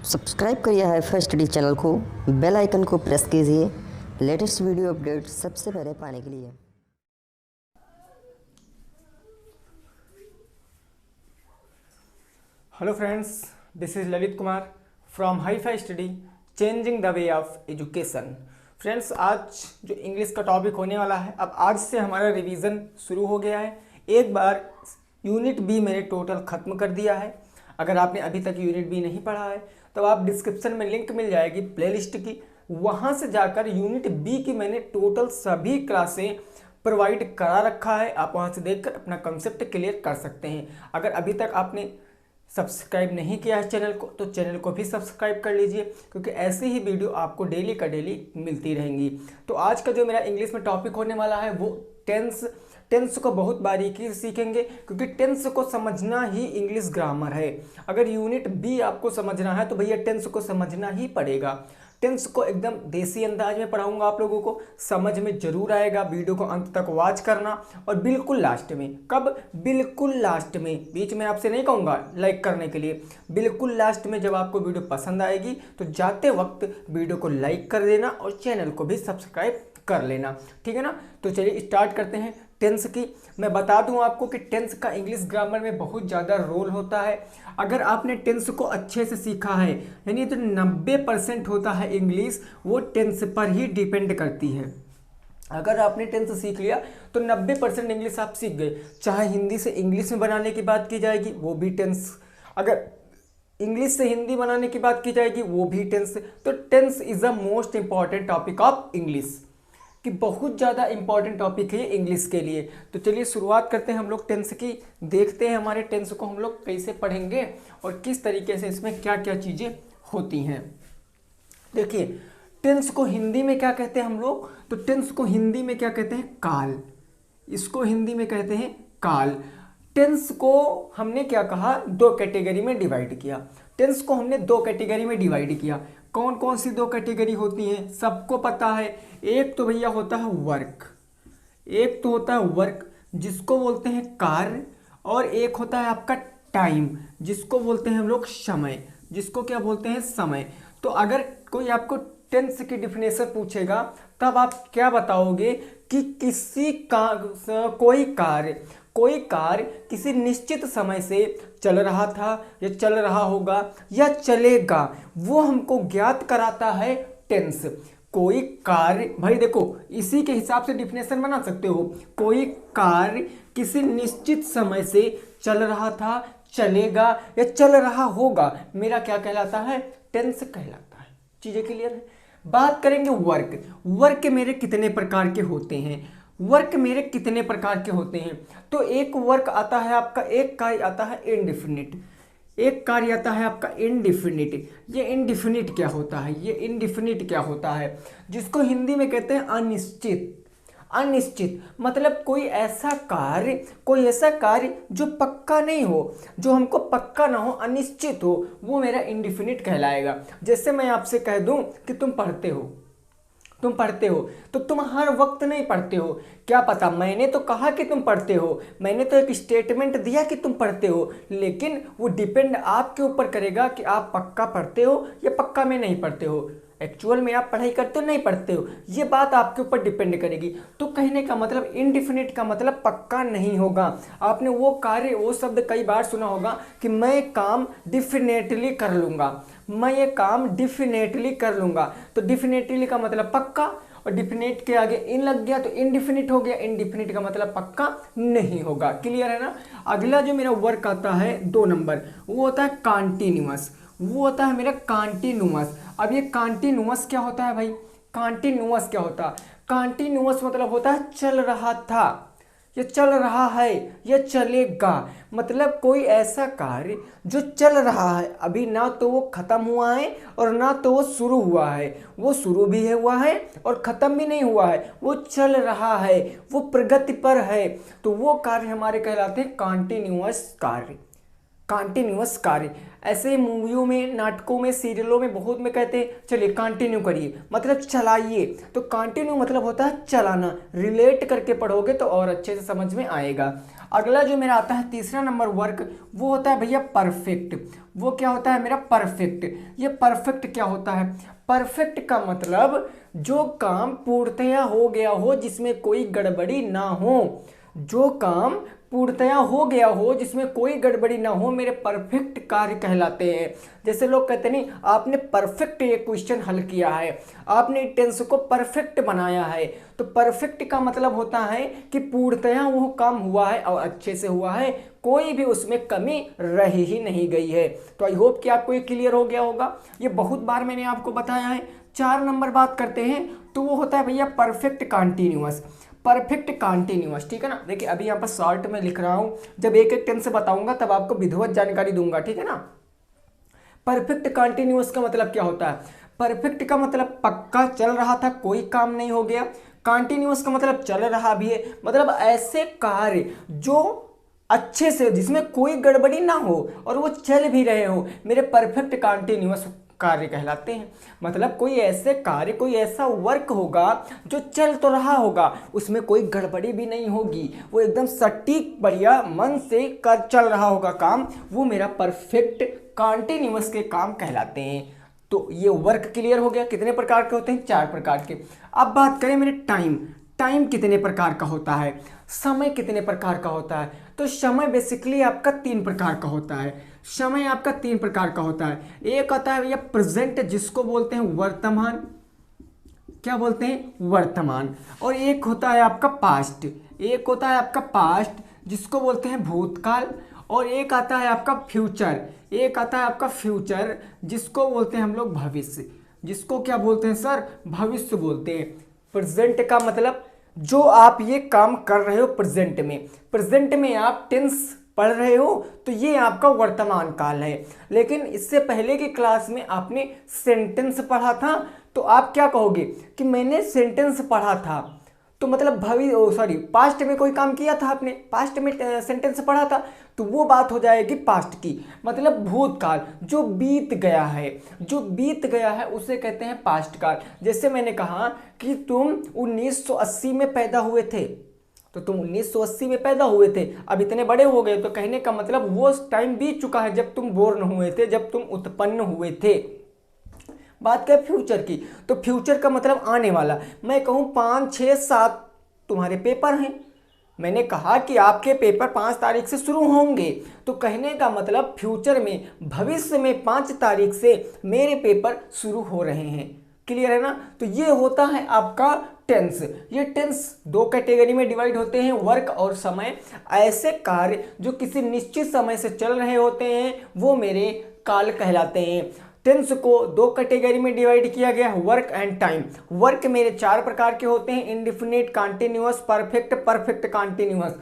Subscribe करिए HiFi Study channel को, bell icon को प्रेस कीजिए लेटेस्ट वीडियो अपडेट सबसे पहले पाने के लिए। Hello friends, this is Lalit Kumar from HiFi Study changing the way of education. Friends, आज जो इंग्लिश का टॉपिक होने वाला है, अब आज से हमारा रिवीजन शुरू हो गया है। एक बार यूनिट बी मैंने टोटल ख़त्म कर दिया है। अगर आपने अभी तक यूनिट बी नहीं पढ़ा है तो आप डिस्क्रिप्शन में लिंक मिल जाएगी प्लेलिस्ट की, वहाँ से जाकर यूनिट बी की मैंने टोटल सभी क्लासें प्रोवाइड करा रखा है। आप वहाँ से देखकर अपना कंसेप्ट क्लियर कर सकते हैं। अगर अभी तक आपने सब्सक्राइब नहीं किया है चैनल को तो चैनल को भी सब्सक्राइब कर लीजिए, क्योंकि ऐसी ही वीडियो आपको डेली का डेली मिलती रहेंगी। तो आज का जो मेरा इंग्लिश में टॉपिक होने वाला है वो टेंस को बहुत बारीकी से सीखेंगे, क्योंकि टेंस को समझना ही इंग्लिश ग्रामर है। अगर यूनिट बी आपको समझना है तो भैया टेंस को समझना ही पड़ेगा। टेंस को एकदम देसी अंदाज में पढ़ाऊंगा, आप लोगों को समझ में जरूर आएगा। वीडियो को अंत तक वॉच करना, और बिल्कुल लास्ट में, कब? बिल्कुल लास्ट में, बीच में आपसे नहीं कहूँगा लाइक करने के लिए। बिल्कुल लास्ट में जब आपको वीडियो पसंद आएगी तो जाते वक्त वीडियो को लाइक कर देना और चैनल को भी सब्सक्राइब कर लेना, ठीक है ना। तो चलिए स्टार्ट करते हैं टेंस की। मैं बता दूं आपको कि टेंस का इंग्लिश ग्रामर में बहुत ज़्यादा रोल होता है। अगर आपने टेंस को अच्छे से सीखा है, यानी तो 90% होता है इंग्लिश वो टेंस पर ही डिपेंड करती है। अगर आपने टेंस सीख लिया तो 90% इंग्लिश आप सीख गए। चाहे हिंदी से इंग्लिश में बनाने की बात की जाएगी वो भी टेंस, अगर इंग्लिश से हिंदी बनाने की बात की जाएगी वो भी टेंस। तो tense is the most important topic of English, कि बहुत ज़्यादा इंपॉर्टेंट टॉपिक है इंग्लिश के लिए। तो चलिए शुरुआत करते हैं हम लोग टेंस की। देखते हैं हमारे टेंस को हम लोग कैसे पढ़ेंगे और किस तरीके से इसमें क्या क्या चीज़ें होती हैं। देखिए, टेंस को हिंदी में क्या कहते हैं हम लोग? तो टेंस को हिंदी में क्या कहते हैं? काल। इसको हिंदी में कहते हैं काल। टेंस को हमने क्या कहा? दो कैटेगरी में डिवाइड किया। टेंस को हमने दो कैटेगरी में डिवाइड किया। कौन कौन सी दो कैटेगरी होती हैं? सबको पता है। एक तो भैया होता है वर्क, एक तो होता है वर्क जिसको बोलते हैं कार्य, और एक होता है आपका टाइम जिसको बोलते हैं हम लोग समय। जिसको क्या बोलते हैं? समय। तो अगर कोई आपको टेंस की डिफिनेशन पूछेगा तब आप क्या बताओगे कि कोई कार्य किसी निश्चित समय से चल रहा था या चल रहा होगा या चलेगा, वो हमको ज्ञात कराता है टेंस। कोई कार्य, भाई देखो इसी के हिसाब से डिफिनेशन बना सकते हो। कोई कार्य किसी निश्चित समय से चल रहा था, चलेगा या चल रहा होगा, मेरा क्या कहलाता है? टेंस कहलाता है। चीजें क्लियर है? बात करेंगे वर्क। वर्क मेरे कितने प्रकार के होते हैं? वर्क मेरे कितने प्रकार के होते हैं? तो एक वर्क आता है आपका, एक कार्य आता है इनडिफिनिट, एक कार्य आता है आपका इनडिफिनिट। ये इनडिफिनिट क्या होता है? ये इनडिफिनिट क्या होता है? जिसको हिंदी में कहते हैं अनिश्चित। अनिश्चित मतलब कोई ऐसा कार्य जो पक्का नहीं हो, जो हमको पक्का ना हो, अनिश्चित हो, वो मेरा इनडिफिनिट कहलाएगा। जैसे मैं आपसे कह दूं कि तुम पढ़ते हो तो तुम हर वक्त नहीं पढ़ते हो। क्या पता, मैंने तो कहा कि तुम पढ़ते हो, मैंने तो एक स्टेटमेंट दिया कि तुम पढ़ते हो, लेकिन वो डिपेंड आपके ऊपर करेगा कि आप पक्का पढ़ते हो या पक्का में नहीं पढ़ते हो। एक्चुअल में आप पढ़ाई करते हो नहीं पढ़ते हो, ये बात आपके ऊपर डिपेंड करेगी। तो कहने का मतलब इनडिफिनिट का मतलब पक्का नहीं होगा। आपने वो शब्द कई बार सुना होगा कि मैं काम डिफिनेटली कर लूँगा, मैं ये काम डिफिनेटली कर लूँगा। तो डिफिनेटली का मतलब पक्का, और डिफिनेट के आगे इन लग गया तो इनडिफिनिट हो गया। इनडिफिनिट का मतलब पक्का नहीं होगा। क्लियर है ना? अगला जो मेरा वर्क आता है 2 नंबर, वो होता है कॉन्टिन्यूअस। वो होता है मेरा कॉन्टिन्यूअस। अब ये कॉन्टिन्यूअस क्या होता है भाई? कॉन्टिन्यूअस क्या होता है? कॉन्टिन्यूअस मतलब होता है चल रहा था, ये चल रहा है, ये चलेगा। मतलब कोई ऐसा कार्य जो चल रहा है, अभी ना तो वो खत्म हुआ है और ना तो वो शुरू हुआ है। वो शुरू भी हुआ है और खत्म भी नहीं हुआ है, वो चल रहा है, वो प्रगति पर है। तो वो कार्य हमारे कहलाते हैं कॉन्टिन्यूअस कार्य। कॉन्टिन्यूअस कार्य ऐसे ही मूवियों में, नाटकों में, सीरियलों में बहुत में कहते हैं चलिए कंटिन्यू करिए, मतलब चलाइए। तो कंटिन्यू मतलब होता है चलाना। रिलेट करके पढ़ोगे तो और अच्छे से समझ में आएगा। अगला जो मेरा आता है तीसरा नंबर वर्क, वो होता है भैया परफेक्ट। वो क्या होता है मेरा परफेक्ट। ये परफेक्ट क्या होता है? परफेक्ट का मतलब जो काम पूर्णतया हो गया हो, जिसमें कोई गड़बड़ी ना हो। जो काम पूर्णतया हो गया हो, जिसमें कोई गड़बड़ी ना हो, मेरे परफेक्ट कार्य कहलाते हैं। जैसे लोग कहते नहीं आपने परफेक्ट ये क्वेश्चन हल किया है, आपने टेंस को परफेक्ट बनाया है। तो परफेक्ट का मतलब होता है कि पूर्णतया वो काम हुआ है और अच्छे से हुआ है, कोई भी उसमें कमी रह ही नहीं गई है। तो आई होप कि आपको ये क्लियर हो गया होगा। ये बहुत बार मैंने आपको बताया है। 4 नंबर बात करते हैं तो वो होता है भैया परफेक्ट कॉन्टिन्यूअस। परफेक्ट कॉन्टिन्यूअस, ठीक है ना। देखिए अभी यहाँ पर शॉर्ट में लिख रहा हूँ, जब एक एक टेंस बताऊंगा तब आपको विधिवत जानकारी दूंगा, ठीक है ना। परफेक्ट कॉन्टिन्यूअस का मतलब क्या होता है? परफेक्ट का मतलब पक्का चल रहा था, कोई काम नहीं हो गया। कॉन्टिन्यूअस का मतलब चल रहा भी है, मतलब ऐसे कार्य जो अच्छे से, जिसमें कोई गड़बड़ी ना हो और वो चल भी रहे हो, मेरे परफेक्ट कॉन्टिन्यूअस कार्य कहलाते हैं। मतलब कोई ऐसे कार्य, कोई ऐसा वर्क होगा जो चल तो रहा होगा, उसमें कोई गड़बड़ी भी नहीं होगी, वो एकदम सटीक बढ़िया मन से कर चल रहा होगा काम, वो मेरा परफेक्ट कॉन्टिन्यूअस के काम कहलाते हैं। तो ये वर्क क्लियर हो गया। कितने प्रकार के होते हैं? 4 प्रकार के। अब बात करें मेरे टाइम। टाइम कितने प्रकार का होता है? समय कितने प्रकार का होता है? तो समय बेसिकली आपका 3 प्रकार का होता है। समय आपका 3 प्रकार का होता है। एक होता है भैया प्रेजेंट, जिसको बोलते हैं वर्तमान। क्या बोलते हैं? वर्तमान। और एक होता है आपका पास्ट। एक होता है आपका पास्ट, जिसको बोलते हैं भूतकाल। और एक आता है आपका फ्यूचर। एक आता है आपका फ्यूचर, जिसको बोलते हैं हम लोग भविष्य। जिसको क्या बोलते हैं सर? भविष्य बोलते हैं। प्रेजेंट का मतलब जो आप ये काम कर रहे हो प्रेजेंट में, प्रेजेंट में आप टेंस पढ़ रहे हो, तो ये आपका वर्तमान काल है। लेकिन इससे पहले की क्लास में आपने सेंटेंस पढ़ा था, तो आप क्या कहोगे कि मैंने सेंटेंस पढ़ा था, तो मतलब पास्ट में कोई काम किया था आपने, पास्ट में सेंटेंस पढ़ा था, तो वो बात हो जाएगी पास्ट की। मतलब भूतकाल, जो बीत गया है, जो बीत गया है उसे कहते हैं पास्ट काल। जैसे मैंने कहा कि तुम 1980 में पैदा हुए थे, तो तुम 1980 में पैदा हुए थे, अब इतने बड़े हो गए, तो कहने का मतलब वो टाइम बीत चुका है जब तुम बोर्न हुए थे, जब तुम उत्पन्न हुए थे। बात करें फ्यूचर की, तो फ्यूचर का मतलब आने वाला। मैं कहूँ 5, 6, 7 तुम्हारे पेपर हैं, मैंने कहा कि आपके पेपर 5 तारीख से शुरू होंगे, तो कहने का मतलब फ्यूचर में, भविष्य में 5 तारीख से मेरे पेपर शुरू हो रहे हैं। क्लियर है ना। तो ये होता है आपका टेंस। ये टेंस 2 कैटेगरी में डिवाइड होते हैं, वर्क और समय। ऐसे कार्य जो किसी निश्चित समय से चल रहे होते हैं वो मेरे काल कहलाते हैं। टेंस को 2 कैटेगरी में डिवाइड किया गया है, वर्क एंड टाइम। वर्क मेरे 4 प्रकार के होते हैं, indefinite, continuous, perfect, perfect continuous.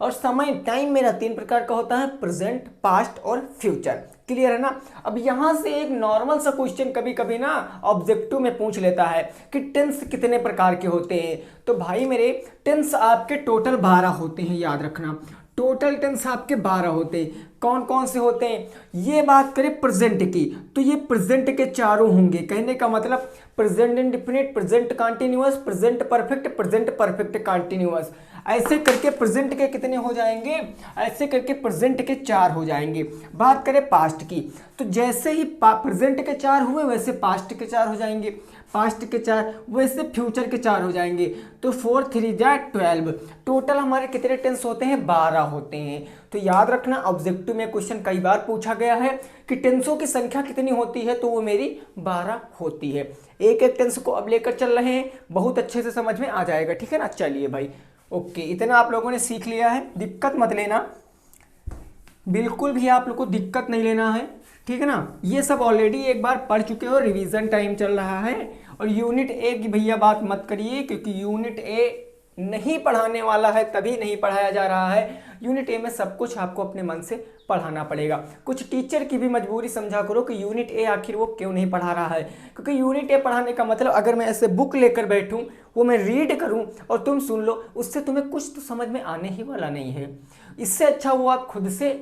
और समय टाइम मेरा 3 प्रकार का होता है, प्रेजेंट, पास्ट और फ्यूचर। क्लियर है ना। अब यहां से एक नॉर्मल सा क्वेश्चन कभी कभी ना ऑब्जेक्टिव में पूछ लेता है कि टेंस कितने प्रकार के होते हैं। तो भाई मेरे टेंस आपके टोटल 12 होते हैं, याद रखना। टोटल टेंस आपके 12 होते हैं। कौन कौन से होते हैं? ये बात करें प्रेजेंट की, तो ये प्रेजेंट के चारों होंगे। कहने का मतलब present indefinite, present continuous, present perfect, present perfect continuous. ऐसे करके प्रेजेंट के कितने हो जाएंगे? ऐसे करके प्रेजेंट के 4 हो जाएंगे। बात करें पास्ट की, तो जैसे ही प्रेजेंट के 4 हुए वैसे पास्ट के 4 हो जाएंगे, पास्ट के 4 वैसे फ्यूचर के 4 हो जाएंगे। तो 4 3 जा 12। टोटल हमारे कितने टेंस होते हैं? 12 होते हैं। तो याद रखना, ऑब्जेक्टिव में क्वेश्चन कई बार पूछा गया है कि टेंसों की संख्या कितनी होती है, तो वो मेरी 12 होती है। एक एक टेंस को अब लेकर चल रहे हैं, बहुत अच्छे से समझ में आ जाएगा, ठीक है ना। चलिए भाई, ओके, इतना आप लोगों ने सीख लिया है, दिक्कत मत लेना, बिल्कुल भी आप लोग को दिक्कत नहीं लेना है, ठीक है ना। ये सब ऑलरेडी एक बार पढ़ चुके हो, रिवीजन टाइम चल रहा है। और यूनिट ए की भैया बात मत करिए, क्योंकि यूनिट ए नहीं पढ़ाने वाला है, तभी नहीं पढ़ाया जा रहा है। यूनिट ए में सब कुछ आपको अपने मन से पढ़ाना पड़ेगा। कुछ टीचर की भी मजबूरी समझा करो कि यूनिट ए आखिर वो क्यों नहीं पढ़ा रहा है, क्योंकि यूनिट ए पढ़ाने का मतलब अगर मैं ऐसे बुक लेकर बैठूं, वो मैं रीड करूं और तुम सुन लो, उससे तुम्हें कुछ तो समझ में आने ही वाला नहीं है। इससे अच्छा वो आप खुद से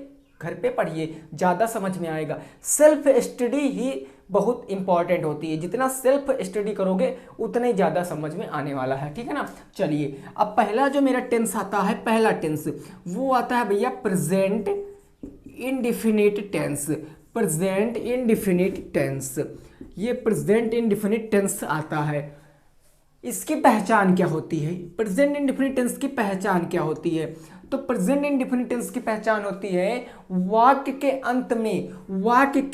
घर पे पढ़िए, ज़्यादा समझ में आएगा। सेल्फ स्टडी ही बहुत इंपॉर्टेंट होती है। जितना सेल्फ स्टडी करोगे उतना ही ज़्यादा समझ में आने वाला है, ठीक है ना। चलिए अब पहला जो मेरा टेंस आता है, पहला टेंस वो आता है भैया present indefinite tense. Present indefinite tense, ये प्रेजेंट इंडिफिनिट टेंस आता है। इसकी पहचान क्या होती है? प्रेजेंट इंडिफिनिट टेंस की पहचान क्या होती है? तो प्रेजेंट इंडिफिनिट टेंस की पहचान होती है वाक्य के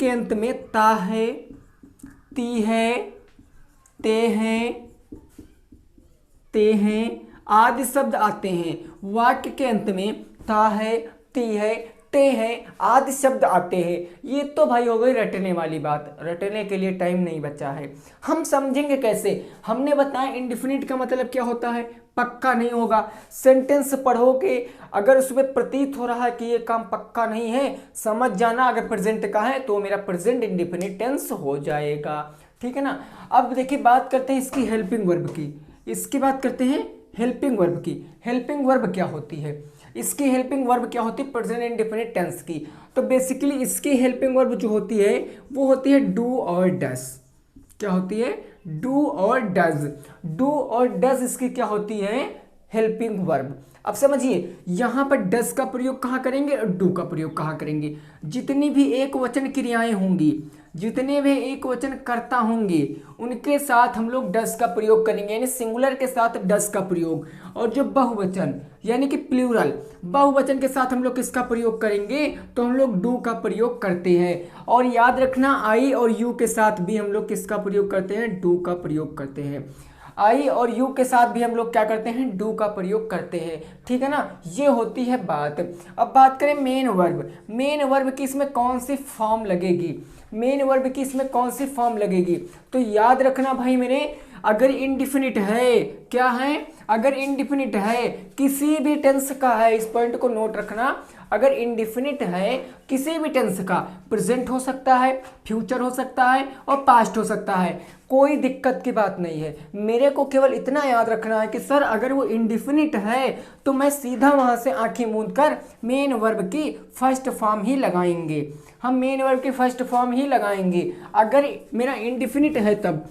अंत में ता है, ती है, ते हैं आदि शब्द आते हैं। वाक्य के अंत में ता है, ती है, ते हैं आदि शब्द आते हैं। ये तो भाई हो गई रटने वाली बात, रटने के लिए टाइम नहीं बचा है। हम समझेंगे कैसे? हमने बताया इंडिफिनिट का मतलब क्या होता है, पक्का नहीं होगा। सेंटेंस पढ़ोगे अगर उसमें प्रतीत हो रहा है कि ये काम पक्का नहीं है, समझ जाना अगर प्रेजेंट का है तो मेरा प्रेजेंट इंडिफिनिट टेंस हो जाएगा, ठीक है ना। अब देखिए बात करते हैं इसकी हेल्पिंग वर्ब की। इसकी बात करते हैं हेल्पिंग वर्ब की। हेल्पिंग वर्ब क्या होती है? इसकी हेल्पिंग वर्ब क्या होती है? प्रेजेंट इंडिफिनिट टेंस की। तो बेसिकली इसकी हेल्पिंग वर्ब जो होती है वो होती है डू और डज। क्या होती है? डू और डज। डू और डज इसकी क्या होती है? Helping verb. अब समझिए यहां पर डज का प्रयोग कहां करेंगे और डू का प्रयोग कहां करेंगे। जितनी भी एक वचन क्रियाएं होंगी, जितने भी एक वचन कर्ता होंगे उनके साथ हम लोग डज का प्रयोग करेंगे, यानी सिंगुलर के साथ डज का प्रयोग। और जो बहुवचन यानी कि प्लूरल बहुवचन के साथ हम लोग किसका प्रयोग करेंगे? तो हम लोग डू का प्रयोग करते हैं। और याद रखना आई और यू के साथ भी हम लोग किसका प्रयोग करते हैं? डू का प्रयोग करते हैं। आई और यू के साथ भी हम लोग क्या करते हैं? डू का प्रयोग करते हैं, ठीक है ना। ये होती है बात। अब बात करें मेन वर्ब। मेन वर्ब की इसमें कौन सी फॉर्म लगेगी? मेन वर्ब की इसमें कौन सी फॉर्म लगेगी? तो याद रखना भाई मेरे, अगर इंडिफिनिट है, क्या है? अगर इंडिफिनिट है किसी भी टेंस का है, इस पॉइंट को नोट रखना, अगर इंडिफिनिट है किसी भी टेंस का, प्रेजेंट हो सकता है, फ्यूचर हो सकता है और पास्ट हो सकता है, कोई दिक्कत की बात नहीं है। मेरे को केवल इतना याद रखना है कि सर अगर वो इंडिफिनिट है तो मैं सीधा वहां से आंखें मूंद कर मेन वर्ब की फर्स्ट फॉर्म ही लगाएंगे। हम मेन वर्ब की फर्स्ट फॉर्म ही लगाएंगे अगर मेरा इंडिफिनिट है तब।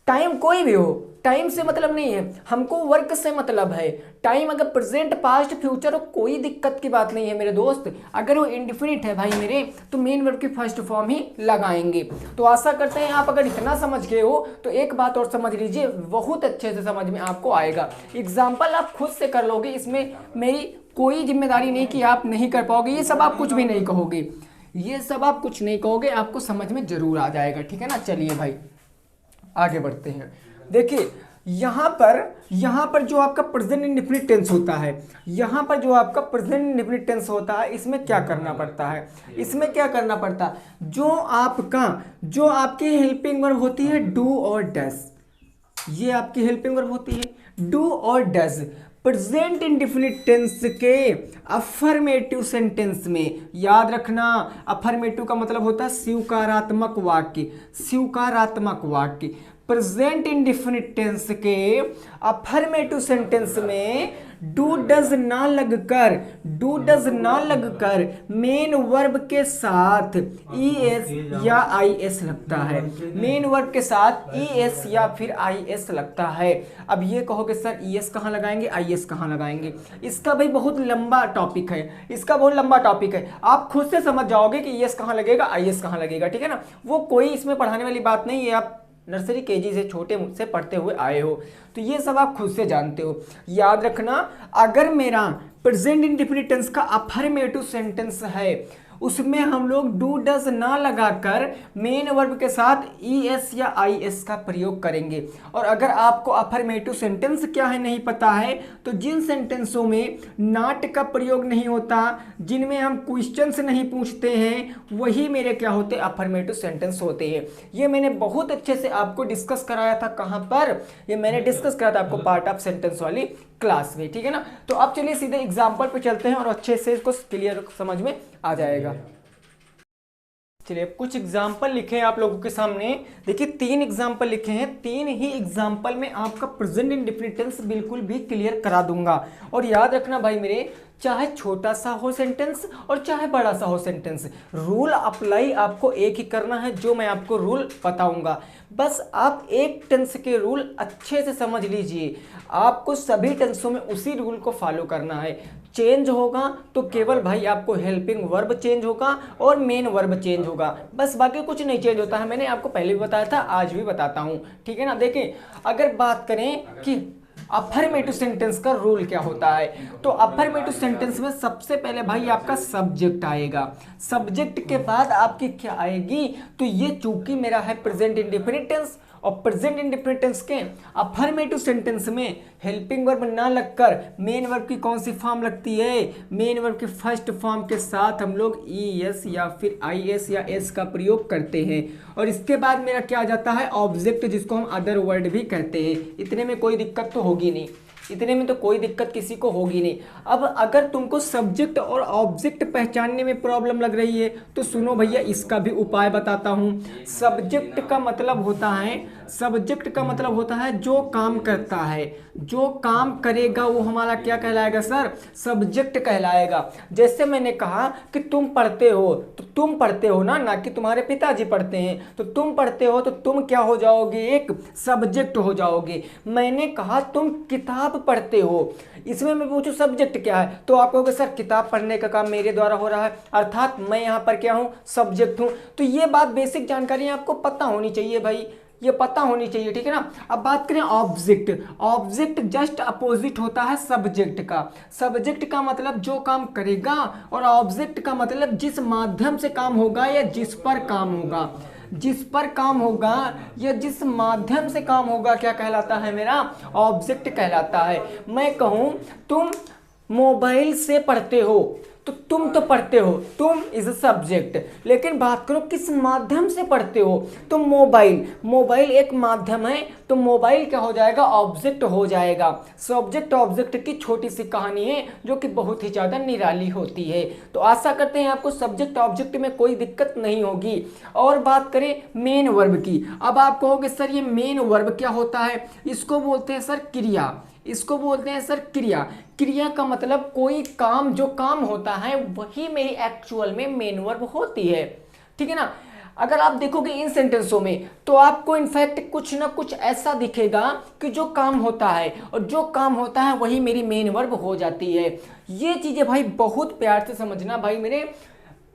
टाइम कोई भी हो, टाइम से मतलब नहीं है, हमको वर्क से मतलब है। टाइम अगर प्रेजेंट पास्ट फ्यूचर हो कोई दिक्कत की बात नहीं है मेरे दोस्त। अगर वो इंडिफिनिट है भाई मेरे तो मेन वर्ब की फर्स्ट फॉर्म ही लगाएंगे। तो आशा करते हैं आप अगर इतना समझ गए हो तो एक बात और समझ लीजिए, बहुत अच्छे से समझ में आपको आएगा। एग्जाम्पल आप खुद से कर लोगे, इसमें मेरी कोई जिम्मेदारी नहीं कि आप नहीं कर पाओगे। ये सब आप कुछ भी नहीं कहोगे, ये सब आप कुछ नहीं कहोगे, आपको समझ में जरूर आ जाएगा, ठीक है ना। चलिए भाई आगे बढ़ते हैं। देखिए यहाँ पर जो आपका प्रेजेंट इंडिफिनिट टेंस होता है, यहाँ पर जो आपका प्रेजेंट इंडिफिनिट टेंस होता है, इसमें क्या करना पड़ता है? इसमें क्या करना पड़ता है? जो आपकी हेल्पिंग वर्ब होती है डू और डज, ये आपकी हेल्पिंग वर्ब होती है डू और डज। प्रेजेंट इंडिफिनिट टेंस के अफर्मेटिव सेंटेंस में याद रखना, अफर्मेटिव का मतलब होता है स्वीकारात्मक वाक्य, स्वीकारात्मक वाक्य। प्रेजेंट इंडिफिनिट टेंस के अफर्मेटिव सेंटेंस में डू डज ना लगकर मेन वर्ब के साथ ईएस या आईएस लगता है। मेन वर्ब के साथ ईएस या फिर आईएस लगता है। अब ये कहोगे सर ईएस कहाँ लगाएंगे, आईएस कहाँ लगाएंगे? इसका भाई बहुत लंबा टॉपिक है, इसका बहुत लंबा टॉपिक है। आप खुद से समझ जाओगे कि ईएस कहाँ लगेगा, आईएस कहाँ लगेगा, ठीक है ना। वो कोई इसमें पढ़ाने वाली बात नहीं है, आप नर्सरी केजी से छोटे मुझसे पढ़ते हुए आए हो तो ये सब आप खुद से जानते हो। याद रखना अगर मेरा प्रेजेंट इंडिफिनिट टेंस का अफर्मेटिव सेंटेंस है उसमें हम लोग डू डज ना लगाकर मेन वर्ब के साथ ईएस या आईएस का प्रयोग करेंगे। और अगर आपको अफर्मेटिव सेंटेंस क्या है नहीं पता है तो जिन सेंटेंसों में नॉट का प्रयोग नहीं होता, जिनमें हम क्वेश्चंस नहीं पूछते हैं, वही मेरे क्या होते? अफर्मेटिव सेंटेंस होते हैं। ये मैंने बहुत अच्छे से आपको डिस्कस कराया था। कहाँ पर? ये मैंने डिस्कस कराया था आपको पार्ट ऑफ सेंटेंस वाली क्लास में, ठीक है ना। तो अब चलिए सीधे एग्जाम्पल पे चलते हैं और अच्छे से इसको क्लियर समझ में आ जाएगा। चलिए अब कुछ एग्जाम्पल लिखे हैं आप लोगों के सामने। देखिए 3 एग्जाम्पल लिखे हैं, 3 ही एग्जाम्पल में आपका प्रेजेंट इंडिफिनिट टेंस बिल्कुल भी क्लियर करा दूंगा। और याद रखना भाई मेरे चाहे छोटा सा हो सेंटेंस और चाहे बड़ा सा हो सेंटेंस, रूल अप्लाई आपको एक ही करना है, जो मैं आपको रूल बताऊंगा। बस आप एक टेंस के रूल अच्छे से समझ लीजिए, आपको सभी टेंसों में उसी रूल को फॉलो करना है। चेंज होगा तो केवल भाई आपको हेल्पिंग वर्ब चेंज होगा और मेन वर्ब चेंज होगा, बस बाकी कुछ नहीं चेंज होता है। मैंने आपको पहले भी बताया था, आज भी बताता हूँ, ठीक है ना। देखें, अगर बात करें कि अफर्मेटिव सेंटेंस का रूल क्या होता है, तो अफर्मेटिव सेंटेंस में सबसे पहले भाई आपका सब्जेक्ट आएगा। सब्जेक्ट के बाद आपकी क्या आएगी, तो ये चूंकि मेरा है प्रेजेंट इंडेफिनिट टेंस, और प्रेजेंट इंडेफिनिट टेंस के अफर्मेटिव सेंटेंस में हेल्पिंग वर्ब ना लगकर मेन वर्ब की कौन सी फॉर्म लगती है, मेन वर्ब की फर्स्ट फॉर्म के साथ हम लोग ES या फिर IS या S का प्रयोग करते हैं। और इसके बाद मेरा क्या आ जाता है, ऑब्जेक्ट, जिसको हम अदर वर्ड भी कहते हैं। इतने में कोई दिक्कत तो होगी नहीं, इतने में तो कोई दिक्कत किसी को होगी नहीं। अब अगर तुमको सब्जेक्ट और ऑब्जेक्ट पहचानने में प्रॉब्लम लग रही है तो सुनो भैया, इसका भी उपाय बताता हूँ। सब्जेक्ट का मतलब होता है, सब्जेक्ट का मतलब होता है जो काम करता है, जो काम करेगा वो हमारा क्या कहलाएगा सर, सब्जेक्ट कहलाएगा। जैसे मैंने कहा कि तुम पढ़ते हो, तो तुम पढ़ते हो ना कि तुम्हारे पिताजी पढ़ते हैं, तो तुम पढ़ते हो तो तुम क्या हो जाओगे, एक सब्जेक्ट हो जाओगे। मैंने कहा तुम किताब पढ़ते हो, इसमें मैं पूछूं सब्जेक्ट क्या है, तो आप कहोगे सर किताब पढ़ने का काम मेरे द्वारा हो रहा है, अर्थात मैं यहाँ पर क्या हूँ, सब्जेक्ट हूँ। तो ये बात बेसिक जानकारी आपको पता होनी चाहिए भाई, ये पता होनी चाहिए, ठीक है ना। अब बात करें ऑब्जेक्ट, ऑब्जेक्ट जस्ट अपोजिट होता है सब्जेक्ट का। सब्जेक्ट का मतलब जो काम करेगा, और ऑब्जेक्ट का मतलब जिस माध्यम से काम होगा या जिस पर काम होगा, जिस पर काम होगा या जिस माध्यम से काम होगा क्या कहलाता है, मेरा ऑब्जेक्ट कहलाता है। मैं कहूं तुम मोबाइल से पढ़ते हो, तो तुम तो पढ़ते हो, तुम इज अ सब्जेक्ट, लेकिन बात करो किस माध्यम से पढ़ते हो, तो मोबाइल, मोबाइल एक माध्यम है, तो मोबाइल क्या हो जाएगा, ऑब्जेक्ट हो जाएगा। सब्जेक्ट ऑब्जेक्ट की छोटी सी कहानी है जो कि बहुत ही ज़्यादा निराली होती है। तो आशा करते हैं आपको सब्जेक्ट ऑब्जेक्ट में कोई दिक्कत नहीं होगी। और बात करें मेन वर्ब की, अब आप कहोगे सर ये मेन वर्ब क्या होता है, इसको बोलते हैं सर क्रिया, इसको बोलते हैं सर क्रिया। क्रिया का मतलब कोई काम, जो काम होता है वही मेरी एक्चुअल में मेन वर्ब होती है, ठीक है ना। अगर आप देखोगे इन सेंटेंसों में तो आपको इनफैक्ट कुछ ना कुछ ऐसा दिखेगा कि जो काम होता है, और जो काम होता है वही मेरी मेन वर्ब हो जाती है। ये चीज़ें भाई बहुत प्यार से समझना भाई, मेरे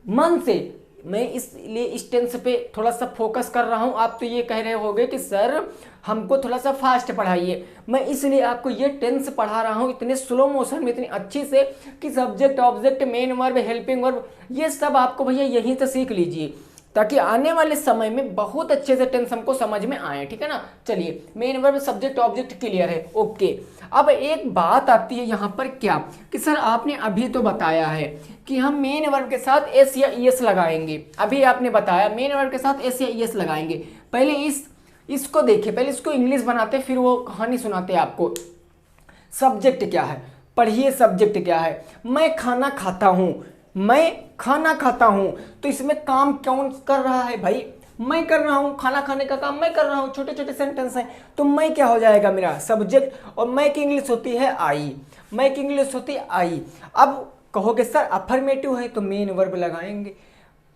मन से मैं इसलिए इस टेंस पे थोड़ा सा फोकस कर रहा हूँ। आप तो ये कह रहे होगे कि सर हमको थोड़ा सा फास्ट पढ़ाइए, मैं इसलिए आपको ये टेंस पढ़ा रहा हूँ इतने स्लो मोशन में, इतनी अच्छी से, कि subject object main verb helping verb ये सब आपको भैया यहीं से सीख लीजिए, ताकि आने वाले समय में बहुत अच्छे से टेंस हमको समझ में आए, ठीक है ना। चलिए, main verb subject object clear है, ओके। अब एक बात आती है यहाँ पर क्या, कि सर आपने अभी तो बताया है कि हम मेन वर्ब के साथ एस या ईएस लगाएंगे, अभी आपने बताया मेन वर्ब के साथ एस या ईएस लगाएंगे। पहले इसको देखिए, पहले इसको इंग्लिश बनाते फिर वो कहानी सुनाते आपको। सब्जेक्ट क्या है, पढ़िए सब्जेक्ट क्या है। मैं खाना खाता हूँ, मैं खाना खाता हूँ, तो इसमें काम कौन कर रहा है भाई, मैं कर रहा हूँ, खाना खाने का काम मैं कर रहा हूँ। छोटे छोटे सेंटेंस हैं, तो मैं क्या हो जाएगा मेरा सब्जेक्ट, और मैं की इंग्लिश होती है आई, मैं की इंग्लिश होती है आई। अब कहोगे सर अफर्मेटिव है तो मेन वर्ब लगाएंगे,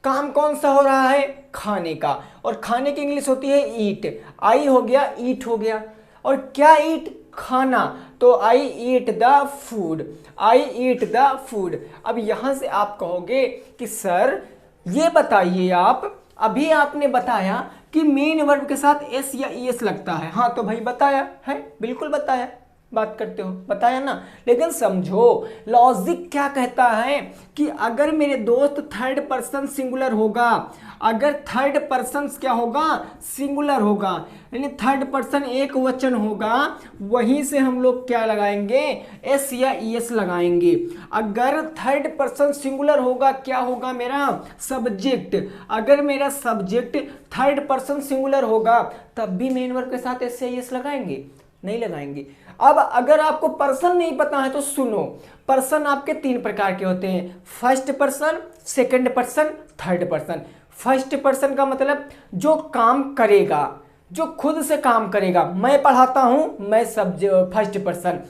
काम कौन सा हो रहा है, खाने का, और खाने की इंग्लिश होती है ईट, आई हो गया ईट हो गया, और क्या ईट, खाना, तो I eat the food, I eat the food. अब यहां से आप कहोगे कि सर ये बताइए, आप अभी आपने बताया कि मेन वर्ब के साथ एस या ईएस लगता है, हाँ तो भाई बताया है, बिल्कुल बताया, बात करते हो बताया ना। लेकिन समझो लॉजिक क्या कहता है कि अगर मेरे दोस्त थर्ड पर्सन सिंगुलर होगा, अगर थर्ड पर्सन क्या होगा, सिंगुलर होगा, यानी थर्ड पर्सन एक वचन होगा, वहीं से हम लोग क्या लगाएंगे, एस या ईएस लगाएंगे। अगर थर्ड पर्सन सिंगुलर होगा क्या होगा, मेरा सब्जेक्ट, अगर मेरा सब्जेक्ट थर्ड पर्सन सिंगुलर होगा तब भी मेन वर्ब के साथ एस या ईएस लगाएंगे, नहीं लगाएंगे। अब अगर आपको पर्सन नहीं पता है तो सुनो, पर्सन आपके तीन प्रकार के होते हैं, first person, second person, third person. First person का मतलब जो काम करेगा, जो खुद से काम करेगा। मैं पढ़ाता हूं, मैं फर्स्ट पर्सन,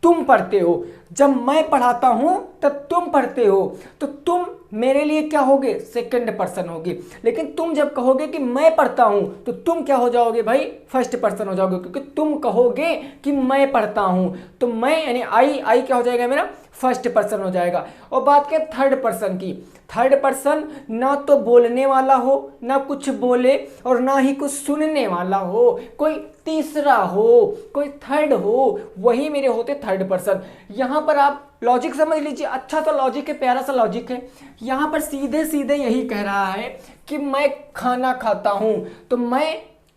तुम पढ़ते हो, जब मैं पढ़ाता हूं तब तुम पढ़ते हो, तो तुम मेरे लिए क्या होगे, सेकंड पर्सन होगे। लेकिन तुम जब कहोगे कि मैं पढ़ता हूं तो तुम क्या हो जाओगे भाई, फर्स्ट पर्सन हो जाओगे, क्योंकि तुम कहोगे कि मैं पढ़ता हूं तो मैं यानी आई क्या हो जाएगा मेरा, फर्स्ट पर्सन हो जाएगा। और बात करें थर्ड पर्सन की, थर्ड पर्सन ना तो बोलने वाला हो, ना कुछ बोले और ना ही कुछ सुनने वाला हो, कोई तीसरा हो, कोई थर्ड हो, वही मेरे होते थर्ड पर्सन। यहां पर आप लॉजिक समझ लीजिए, अच्छा सा लॉजिक है, प्यारा सा लॉजिक है। यहां पर सीधे सीधे यही कह रहा है कि मैं खाना खाता हूं, तो मैं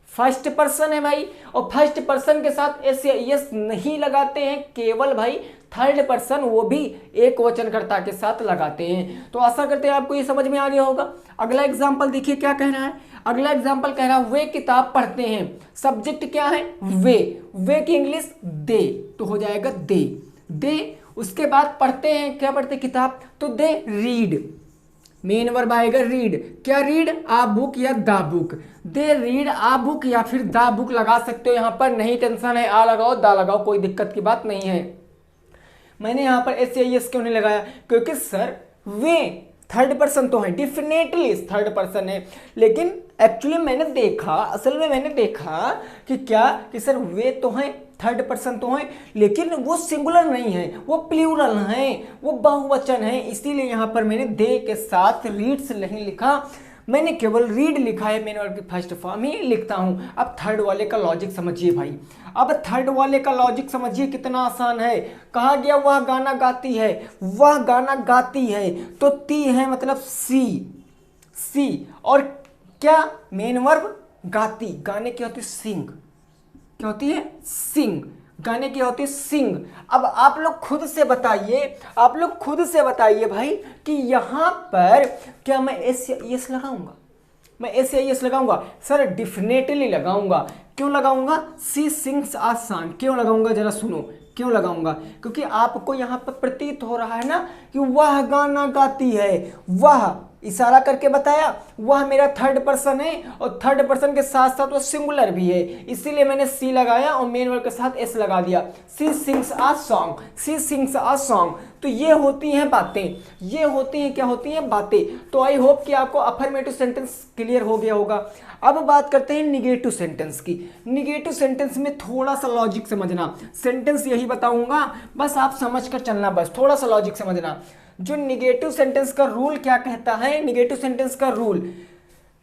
फर्स्ट पर्सन है भाई, और फर्स्ट पर्सन के साथ एस या एस नहीं लगाते हैं, केवल भाई थर्ड पर्सन, वो भी एक वचनकर्ता के साथ लगाते हैं। तो आशा करते हैं आपको ये समझ में आ गया होगा। अगला एग्जांपल देखिए क्या कह रहा है, अगला एग्जांपल कह रहा है वे किताब पढ़ते हैं, सब्जेक्ट क्या है, वे की इंग्लिश दे, तो हो जाएगा दे। उसके बाद पढ़ते हैं, क्या पढ़ते हैं, किताब, तो दे रीड, मेन वर्ब आएगा रीड, क्या रीड, आ बुक या the book, they read a book या फिर दा बुक लगा सकते हो, यहां पर नहीं टेंशन है, आ लगाओ दा लगाओ, कोई दिक्कत की बात नहीं है। मैंने यहां पर एस या एस क्यों नहीं लगाया, क्योंकि सर वे थर्ड पर्सन तो है, डेफिनेटली थर्ड पर्सन है, लेकिन एक्चुअली असल में मैंने देखा कि क्या कि सर वे तो हैं, थर्ड पर्सन तो हैं, लेकिन वो सिंगुलर नहीं है, वो प्लूरल हैं, वो बहुवचन है, इसीलिए यहां पर मैंने दे के साथ रीड्स नहीं लिखा, मैंने केवल रीड लिखा है, मैंने वर्ब की फर्स्ट फॉर्म ही लिखता हूं। अब थर्ड वाले का लॉजिक समझिए भाई, अब थर्ड वाले का लॉजिक समझिए कितना आसान है। कहा गया वह गाना गाती है, वह गाना गाती है, तो ती है मतलब सी, और क्या मेन वर्ब गाती, गाने की होती सिंग, क्या होती है, सिंग, गाने की होती है सिंग। अब आप लोग खुद से बताइए भाई कि यहां पर क्या मैं एस या एस लगाऊंगा, मैं एस या एस लगाऊंगा, सर डेफिनेटली लगाऊंगा। क्यों लगाऊंगा, सी सिंग्स आ सॉन्ग, क्यों लगाऊंगा जरा सुनो, क्यों लगाऊंगा, क्योंकि आपको यहां पर प्रतीत हो रहा है ना कि वह गाना गाती है, वह इशारा करके बताया, वह मेरा थर्ड पर्सन है, और थर्ड पर्सन के साथ साथ वो सिंगुलर भी है, इसीलिए मैंने सी लगाया और मेन वर्ब के साथ एस लगा दिया। She sings a song, she sings a song. तो ये होती हैं बातें, ये होती हैं, क्या होती हैं, बातें। तो आई होप कि आपको अफर्मेटिव सेंटेंस क्लियर हो गया होगा। अब बात करते हैं निगेटिव सेंटेंस की। निगेटिव सेंटेंस में थोड़ा सा लॉजिक समझना, सेंटेंस यही बताऊंगा, बस आप समझ कर चलना, बस थोड़ा सा लॉजिक समझना। जो निगेटिव सेंटेंस का रूल क्या कहता है, निगेटिव सेंटेंस का रूल,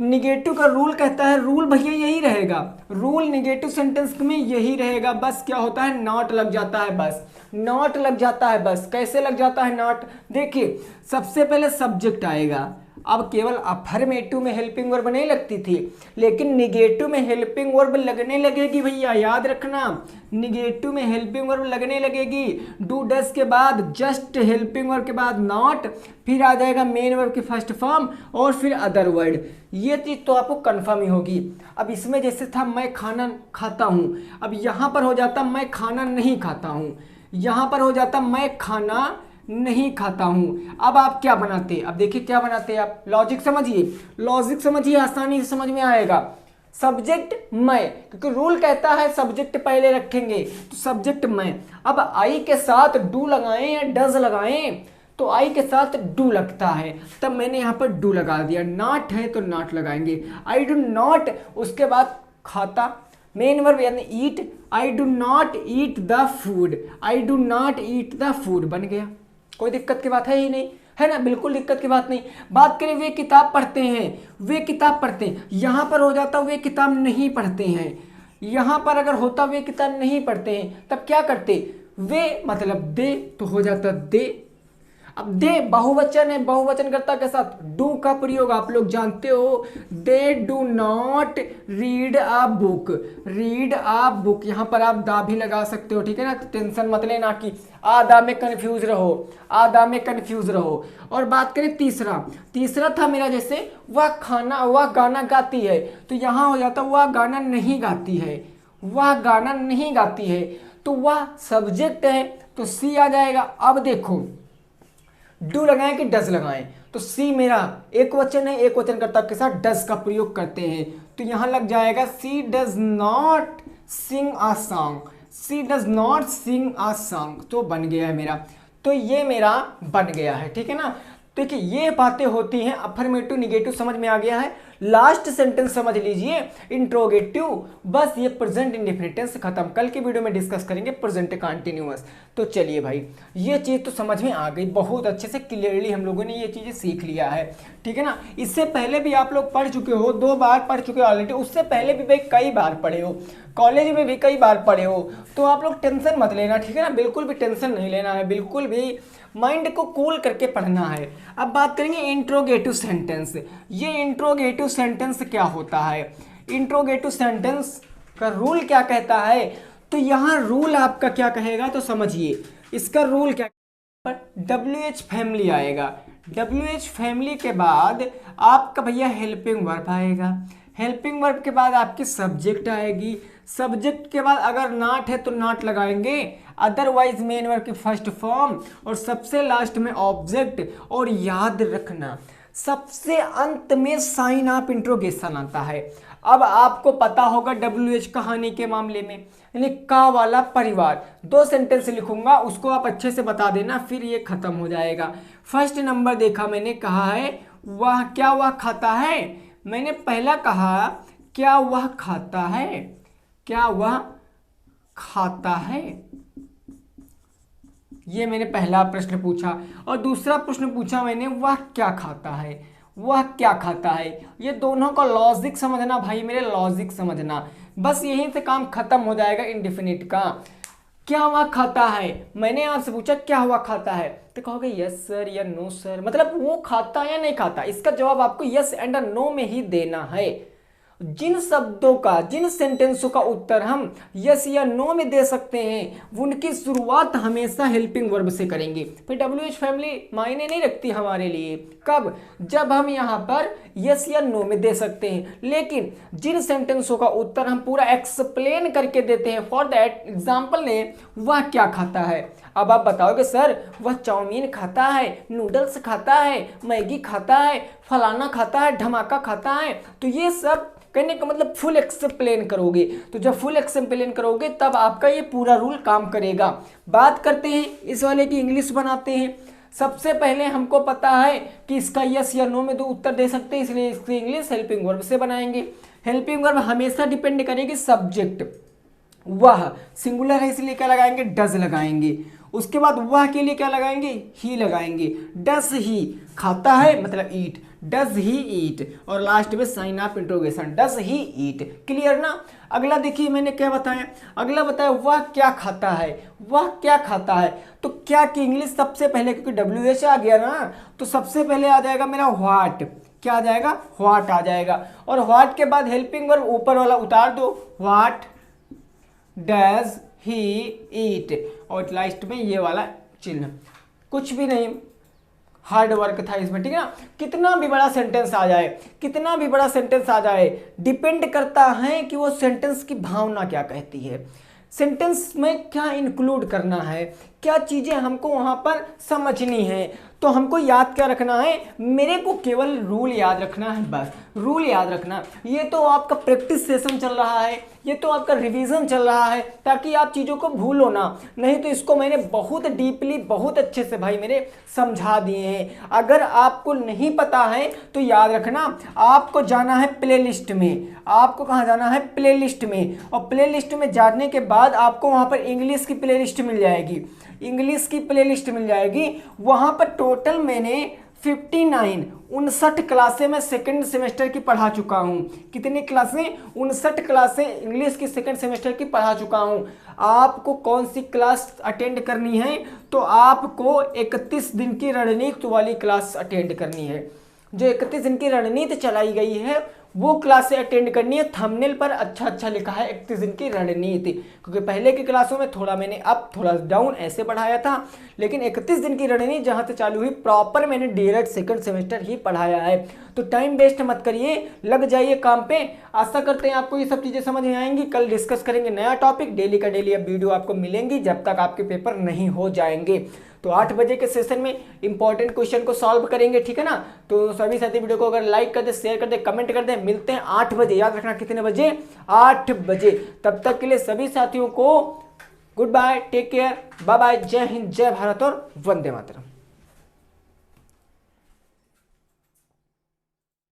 निगेटिव का रूल कहता है, रूल भैया यही रहेगा, रूल निगेटिव सेंटेंस में यही रहेगा, बस क्या होता है, नॉट लग जाता है, बस नॉट लग जाता है। बस कैसे लग जाता है नॉट, देखिए सबसे पहले सब्जेक्ट आएगा, अब केवल अफर्मेटिव में हेल्पिंग वर्ब नहीं लगती थी, लेकिन निगेटिव में हेल्पिंग वर्ब लगने लगेगी भैया, याद रखना, निगेटिव में हेल्पिंग वर्ब लगने लगेगी। डू डस के बाद जस्ट हेल्पिंग वर्ब के बाद नॉट, फिर आ जाएगा मेन वर्ब की फर्स्ट फॉर्म और फिर अदर वर्ड। ये चीज तो आपको कंफर्म ही होगी। अब इसमें जैसे था मैं खाना खाता हूं, अब यहां पर हो जाता मैं खाना नहीं खाता हूं, यहां पर हो जाता मैं खाना नहीं खाता हूं। अब आप क्या बनाते, अब देखिए क्या बनाते आप, लॉजिक समझिए, लॉजिक समझिए, आसानी से समझ में आएगा। सब्जेक्ट मैं, क्योंकि रूल कहता है सब्जेक्ट पहले रखेंगे, तो सब्जेक्ट मैं। अब आई के साथ डू लगाएं या डज लगाएं, तो आई के साथ डू लगता है, तब मैंने यहां पर डू लगा दिया। नॉट है तो नॉट लगाएंगे, आई डू नॉट, उसके बाद खाता, मेन वर्ब यानी eat, I do not eat the food, I do not eat the food बन गया। कोई दिक्कत की बात है ही नहीं, है ना, बिल्कुल दिक्कत की बात नहीं। बात करें वे किताब पढ़ते हैं, वे किताब पढ़ते हैं, यहां पर हो जाता वे किताब नहीं पढ़ते हैं, यहां पर अगर होता वे किताब नहीं पढ़ते हैं तब क्या करते, वे मतलब दे, तो हो जाता दे। अब दे बहुवचन है, बहुवचनकर्ता के साथ डू का प्रयोग आप लोग जानते हो, they do not read a book, read a book, यहां पर आप दा भी लगा सकते हो, ठीक है ना, टेंशन मत लेना कि आदा में कंफ्यूज रहो, आदा में कंफ्यूज रहो। और बात करें तीसरा था मेरा जैसे वह गाना गाती है, तो यहां हो जाता वह गाना नहीं गाती है, वह गाना नहीं गाती है, तो वह सब्जेक्ट है तो सी आ जाएगा। अब देखो डू लगाएं कि डज लगाएं, तो सी मेरा एक वचन है, एक वचनकर्ता के साथ डज का प्रयोग करते हैं, तो यहां लग जाएगा she does not sing a song, she does not sing a song, तो बन गया है मेरा, तो ये मेरा बन गया है, ठीक है ना। देखिए ये बातें होती हैं, अफर्मेटिव निगेटिव समझ में आ गया है। लास्ट सेंटेंस समझ लीजिए, इंट्रोगेटिव, बस ये प्रेजेंट इंडेफिनिट टेंस खत्म। कल की वीडियो में डिस्कस करेंगे प्रेजेंट कंटिन्यूअस। तो चलिए भाई, ये चीज़ तो समझ में आ गई, बहुत अच्छे से क्लियरली हम लोगों ने ये चीज़ें सीख लिया है, ठीक है ना। इससे पहले भी आप लोग पढ़ चुके हो, 2 बार पढ़ चुके हो ऑलरेडी, उससे पहले भी भाई कई बार पढ़े हो, कॉलेज में भी कई बार पढ़े हो, तो आप लोग टेंशन मत लेना, ठीक है ना। बिल्कुल भी टेंशन नहीं लेना है, बिल्कुल भी माइंड को कूल करके पढ़ना है। अब बात करेंगे इंट्रोगेटिव सेंटेंस। ये इंट्रोगेटिव सेंटेंस क्या होता है, इंट्रोगेटिव सेंटेंस का रूल क्या कहता है, तो यहाँ रूल आपका क्या कहेगा, तो समझिए इसका रूल क्या, पर WH फैमिली आएगा, WH फैमिली के बाद आपका भैया हेल्पिंग वर्ब आएगा, हेल्पिंग वर्ब के बाद आपकी सब्जेक्ट आएगी, सब्जेक्ट के बाद अगर नॉट है तो नॉट लगाएंगे, अदरवाइज मेन वर्ब की फर्स्ट फॉर्म, और सबसे लास्ट में ऑब्जेक्ट। और याद रखना सबसे अंत में साइन ऑफ इंट्रोगेशन आता है। अब आपको पता होगा WH कहानी के मामले में, यानी का वाला परिवार, 2 सेंटेंस लिखूंगा, उसको आप अच्छे से बता देना, फिर ये खत्म हो जाएगा। फर्स्ट नंबर देखा मैंने, कहा है वह, क्या वह खाता है, मैंने पहला कहा क्या वह खाता है, क्या वह खाता है, ये मैंने पहला प्रश्न पूछा। और दूसरा प्रश्न पूछा मैंने, वह क्या खाता है, वह क्या खाता है। ये दोनों का लॉजिक समझना भाई मेरे, लॉजिक समझना, बस यहीं से काम खत्म हो जाएगा इंडेफिनिट का। क्या वह खाता है, मैंने आपसे पूछा क्या हुआ खाता है, तो कहोगे यस सर या नो सर, मतलब वो खाता या नहीं खाता, इसका जवाब आपको यस एंड नो में ही देना है। जिन शब्दों का, जिन सेंटेंसों का उत्तर हम यस या नो में दे सकते हैं, उनकी शुरुआत हमेशा हेल्पिंग वर्ब से करेंगे। फिर WH फैमिली मायने नहीं रखती हमारे लिए, कब, जब हम यहाँ पर यस या नो में दे सकते हैं। लेकिन जिन सेंटेंसों का उत्तर हम पूरा एक्सप्लेन करके देते हैं, फॉर दैट एग्जाम्पल ने, वह क्या खाता है, अब आप बताओगे सर वह चाउमीन खाता है, नूडल्स खाता है, मैगी खाता है, फलाना खाता है, धमाका खाता है, तो ये सब कहने का मतलब फुल एक्सप्लेन करोगे। तो जब फुल एक्सप्लेन करोगे तब आपका ये पूरा रूल काम करेगा। बात करते हैं इस वाले की इंग्लिश बनाते हैं। सबसे पहले हमको पता है कि इसका यस या नो में 2 उत्तर दे सकते हैं, इसलिए इसकी इंग्लिश हेल्पिंग वर्ब से बनाएंगे। हेल्पिंग वर्ब हमेशा डिपेंड करेगी सब्जेक्ट, वह सिंगुलर है इसलिए क्या लगाएंगे, डज लगाएंगे। उसके बाद वह के लिए क्या लगाएंगे, ही लगाएंगे। डस ही खाता है मतलब ईट, डज ही ईट, और लास्ट में sign of interrogation, does he eat. Clear ना। अगला देखिए मैंने क्या बताया, अगला बताया वह क्या खाता है, वह क्या खाता है, तो क्या की इंग्लिश सबसे पहले, क्योंकि WH आ गया ना, तो सबसे पहले आ जाएगा मेरा व्हाट, क्या आ जाएगा, व्हाट आ जाएगा। और व्हाट के बाद हेल्पिंग वर्ब ऊपर वाला उतार दो, व्हाट डज ही ईट, और लास्ट में ये वाला चिन्ह, कुछ भी नहीं, हार्ड वर्क था इसमें, ठीक है ना। कितना भी बड़ा सेंटेंस आ जाए, कितना भी बड़ा सेंटेंस आ जाए, डिपेंड करता है कि वो सेंटेंस की भावना क्या कहती है, सेंटेंस में क्या इंक्लूड करना है, क्या चीज़ें हमको वहाँ पर समझनी है। तो हमको याद क्या रखना है, मेरे को केवल रूल याद रखना है, बस रूल याद रखना। ये तो आपका प्रैक्टिस सेशन चल रहा है, ये तो आपका रिवीजन चल रहा है, ताकि आप चीज़ों को भूलो ना, नहीं तो इसको मैंने बहुत डीपली, बहुत अच्छे से भाई मेरे समझा दिए हैं। अगर आपको नहीं पता है तो याद रखना, आपको जाना है प्लेलिस्ट में। आपको कहाँ जाना है, प्लेलिस्ट में, और प्लेलिस्ट में जाने के बाद आपको वहाँ पर इंग्लिश की प्लेलिस्ट मिल जाएगी, इंग्लिश की प्लेलिस्ट मिल जाएगी। वहाँ पर टोटल मैंने 59 क्लासें मैं सेकंड सेमेस्टर की पढ़ा चुका हूँ। कितनी क्लासें, 59 क्लासें इंग्लिश की सेकंड सेमेस्टर की पढ़ा चुका हूँ। आपको कौन सी क्लास अटेंड करनी है, तो आपको 31 दिन की रणनीति वाली क्लास अटेंड करनी है। जो 31 दिन की रणनीति चलाई गई है वो क्लासें अटेंड करनी है। थंबनेल पर अच्छा लिखा है 31 दिन की रणनीति, क्योंकि पहले की क्लासों में थोड़ा मैंने अप थोड़ा डाउन ऐसे पढ़ाया था, लेकिन 31 दिन की रणनीति जहां से चालू हुई प्रॉपर मैंने डायरेक्ट सेकंड सेमेस्टर ही पढ़ाया है। तो टाइम वेस्ट मत करिए, लग जाइए काम पे। आशा करते हैं आपको ये सब चीज़ें समझ में आएंगी। कल डिस्कस करेंगे नया टॉपिक, डेली का डेली अब वीडियो आपको मिलेंगी जब तक आपके पेपर नहीं हो जाएंगे। तो 8 बजे के सेशन में इंपॉर्टेंट क्वेश्चन को सॉल्व करेंगे, ठीक है ना। तो सभी साथी वीडियो को अगर लाइक कर दे, शेयर कर दे, कमेंट कर दे। मिलते हैं 8 बजे, याद रखना कितने बजे, 8 बजे। तब तक के लिए सभी साथियों को good bye, take care, bye bye, जय हिंद, जय भारत और वंदे मातरम।